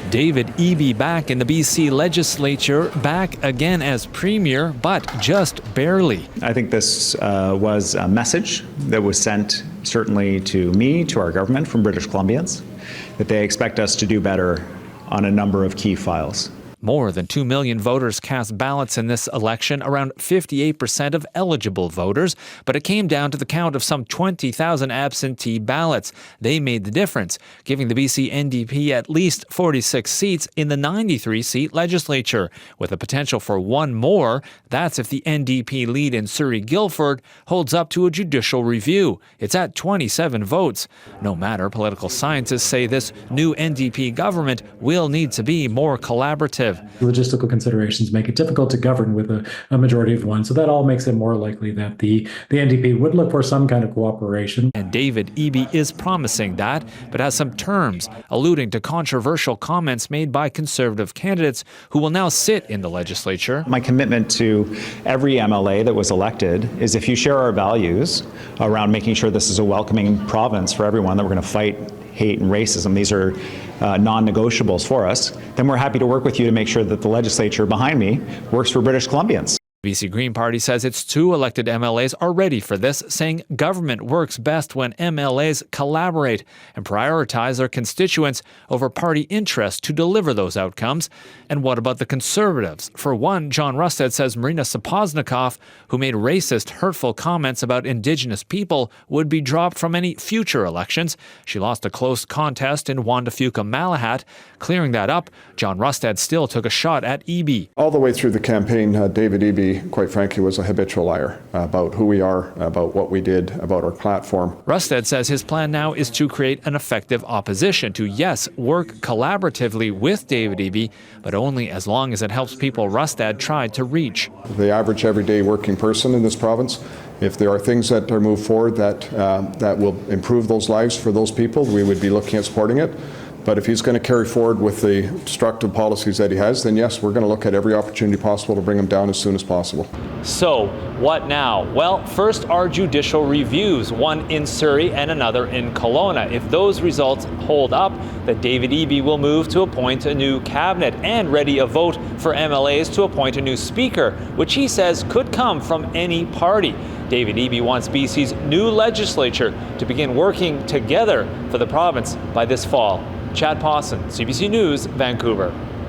David Eby back in the BC legislature, back again as premier, but just barely. I think this was a message that was sent certainly to me, to our government from British Columbians, that they expect us to do better on a number of key files. More than 2 million voters cast ballots in this election, around 58% of eligible voters, but it came down to the count of some 20,000 absentee ballots. They made the difference, giving the BC NDP at least 46 seats in the 93-seat legislature, with a potential for one more. That's if the NDP lead in Surrey-Guildford holds up to a judicial review. It's at 27 votes. No matter, political scientists say this new NDP government will need to be more collaborative. Logistical considerations make it difficult to govern with a majority of one, so that all makes it more likely that the NDP would look for some kind of cooperation. And David Eby is promising that, but has some terms, alluding to controversial comments made by Conservative candidates who will now sit in the legislature. My commitment to every MLA that was elected is if you share our values around making sure this is a welcoming province for everyone, that we're going to fight hate and racism, these are non-negotiables for us, then we're happy to work with you to make sure that the legislature behind me works for British Columbians. The BC Green Party says its two elected MLAs are ready for this, saying government works best when MLAs collaborate and prioritize their constituents over party interest to deliver those outcomes. And what about the Conservatives? For one, John Rusted says Marina Sapoznikoff, who made racist, hurtful comments about Indigenous people, would be dropped from any future elections. She lost a close contest in Wanda Fuka-Malahat. Clearing that up, John Rusted still took a shot at Eby. All the way through the campaign, David Eby, quite frankly, was a habitual liar about who we are, about what we did, about our platform. Rusted says his plan now is to create an effective opposition to, yes, work collaboratively with David Eby, but only as long as it helps people Rusted tried to reach. The average everyday working person in this province, if there are things that are moved forward that will improve those lives for those people, we would be looking at supporting it. But if he's going to carry forward with the destructive policies that he has, then yes, we're going to look at every opportunity possible to bring him down as soon as possible. So, what now? Well, first are judicial reviews, one in Surrey and another in Kelowna. If those results hold up, that David Eby will move to appoint a new cabinet and ready a vote for MLAs to appoint a new speaker, which he says could come from any party. David Eby wants BC's new legislature to begin working together for the province by this fall. Chad Pawson, CBC News, Vancouver.